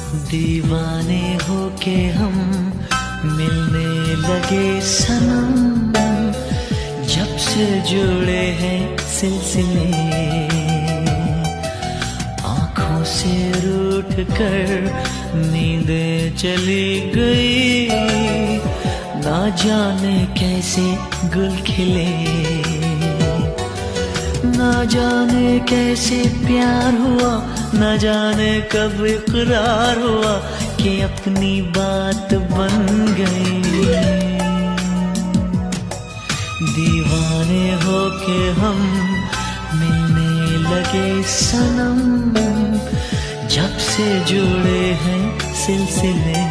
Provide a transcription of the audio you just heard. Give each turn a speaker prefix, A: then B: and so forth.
A: दीवाने होके हम मिलने लगे सनम, जब से जुड़े हैं सिलसिले। आँखों से रूठ कर नींदें चली गई, ना जाने कैसे गुल खिले, ना जाने कैसे प्यार हुआ, ना जाने कब इकरार हुआ कि अपनी बात बन गई। दीवाने होके हम मिलने लगे सनम, जब से जुड़े हैं सिलसिले।